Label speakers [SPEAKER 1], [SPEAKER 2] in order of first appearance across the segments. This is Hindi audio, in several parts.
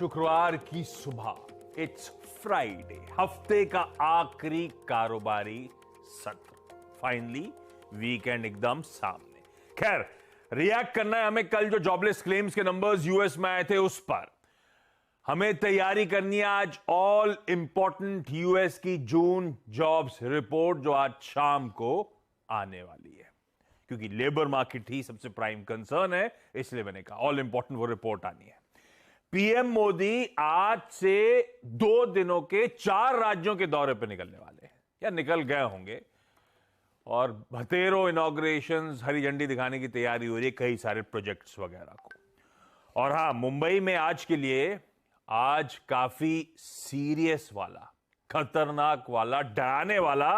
[SPEAKER 1] शुक्रवार की सुबह, इट्स फ्राइडे, हफ्ते का आखिरी कारोबारी सत्र, फाइनली वीकेंड एकदम सामने। खैर, रिएक्ट करना है हमें कल जो जॉबलेस क्लेम्स के नंबर्स यूएस में आए थे उस पर। हमें तैयारी करनी है आज ऑल इंपॉर्टेंट यूएस की जून जॉब्स रिपोर्ट जो आज शाम को आने वाली है, क्योंकि लेबर मार्केट ही सबसे प्राइम कंसर्न है, इसलिए मैंने कहा ऑल इंपॉर्टेंट वो रिपोर्ट आनी है। पीएम मोदी आज से 2 दिनों के 4 राज्यों के दौरे पर निकलने वाले हैं, या निकल गए होंगे, और बतेरों इनॉग्रेशंस, हरी झंडी दिखाने की तैयारी हो रही है कई सारे प्रोजेक्ट्स वगैरह को। और हां, मुंबई में आज के लिए आज काफी सीरियस वाला, खतरनाक वाला, डराने वाला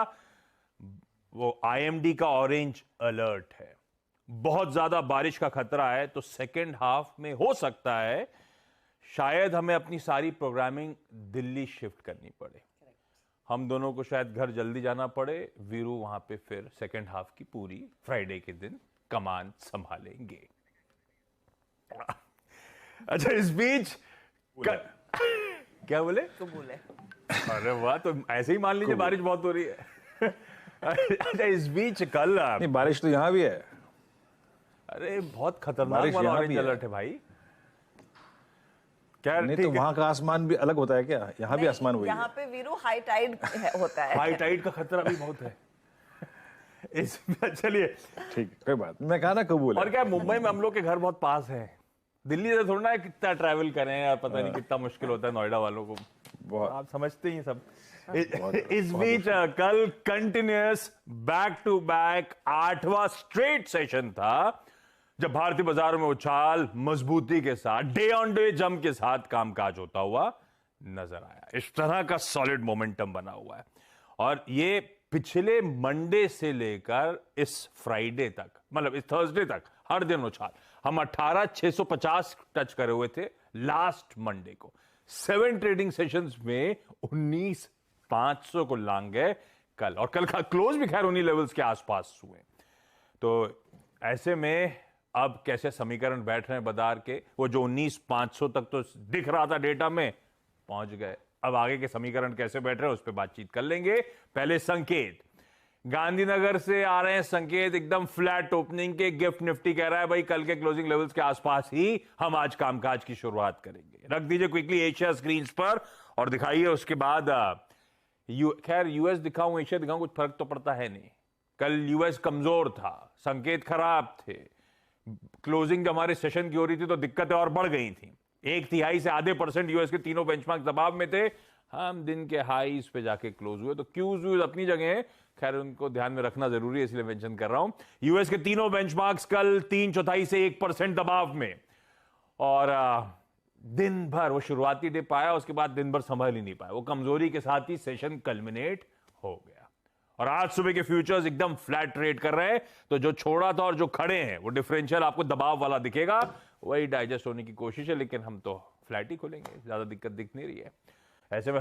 [SPEAKER 1] वो आईएमडी का ऑरेंज अलर्ट है। बहुत ज्यादा बारिश का खतरा है, तो सेकेंड हाफ में हो सकता है शायद हमें अपनी सारी प्रोग्रामिंग दिल्ली शिफ्ट करनी पड़े। हम दोनों को शायद घर जल्दी जाना पड़े, वीरू वहां पे फिर सेकेंड हाफ की पूरी फ्राइडे के दिन कमान संभालेंगे। अच्छा, इस बीच क्या बोले?
[SPEAKER 2] बोले
[SPEAKER 1] अरे वाह, तो ऐसे ही मान लीजिए बारिश बहुत हो रही है। अच्छा, इस बीच कल
[SPEAKER 3] नहीं, बारिश तो यहां भी है।
[SPEAKER 1] अरे बहुत खतरनाक वाला ऑरेंज अलर्ट है भाई। क्या
[SPEAKER 3] नहीं तो वहां का आसमान भी अलग होता है क्या? यहाँ भी आसमान वही
[SPEAKER 2] यहाँ पे वीरू हाई टाइड होता है।
[SPEAKER 1] हाई टाइड का खतरा भी बहुत है। चलिए
[SPEAKER 3] ठीक, कोई बात, मैं कहा ना कबूल।
[SPEAKER 1] और क्या, मुंबई में हम लोग के घर बहुत पास है, दिल्ली से थोड़ा ना कितना ट्रैवल करें यार, पता नहीं कितना मुश्किल होता है नोएडा वालों को, आप समझते ही सब। इस बीच कल कंटिन्यूअस बैक टू बैक 8वां स्ट्रेट सेशन था जब भारतीय बाजारों में उछाल, मजबूती के साथ, डे ऑन डे जंप के साथ कामकाज होता हुआ नजर आया। इस तरह का सॉलिड मोमेंटम बना हुआ है, और ये पिछले मंडे से लेकर इस फ्राइडे तक, मतलब इस थर्सडे तक, हर दिन उछाल। हम 18,650 टच करे हुए थे लास्ट मंडे को। 7 ट्रेडिंग सेशंस में 19,500 को लांग गए कल, और कल का क्लोज भी खैर उन्हीं लेवल्स के आसपास हुए। तो ऐसे में अब कैसे समीकरण बैठ रहे हैं बाजार के, वो जो 19,500 तक तो दिख रहा था डेटा में, पहुंच गए। अब आगे के समीकरण कैसे बैठ रहे हैं उस पर बातचीत कर लेंगे। पहले संकेत, गांधीनगर से आ रहे हैं संकेत, एकदम फ्लैट ओपनिंग के। गिफ्ट निफ्टी कह रहा है भाई कल के क्लोजिंग लेवल्स के आसपास ही हम आज कामकाज की शुरुआत करेंगे। रख दीजिए क्विकली एशिया स्क्रीन पर और दिखाइए, उसके बाद खैर यूएस दिखाऊं एशिया दिखाऊं, कुछ फर्क तो पड़ता है नहीं। कल यूएस कमजोर था, संकेत खराब थे, क्लोजिंग जब हमारे सेशन की हो रही थी तो दिक्कतें और बढ़ गई थी। 1/3 से आधे % यूएस के तीनों बेंचमार्क दबाव में थे। हम दिन के हाईज पे जाके क्लोज हुए, तो क्यूज व्यूज अपनी जगह है, खैर उनको ध्यान में रखना जरूरी है, इसलिए मेंशन कर रहा हूं। यूएस के तीनों बेंचमार्क्स कल 3/4 से 1% दबाव में, और दिन भर वो शुरुआती डिप आया, उसके बाद दिन भर संभल ही नहीं पाया, वो कमजोरी के साथ ही सेशन कल्मिनेट हो गया। और आज सुबह के फ्यूचर्स एकदम फ्लैट ट्रेड कर रहे हैं, तो जो छोड़ा था और जो खड़े हैं वो डिफरेंशियल आपको दबाव वाला दिखेगा, वही डाइजेस्ट होने की कोशिश है, लेकिन हम तो फ्लैट ही खोलेंगे, ज्यादा दिक्कत दिख नहीं रही है। ऐसे में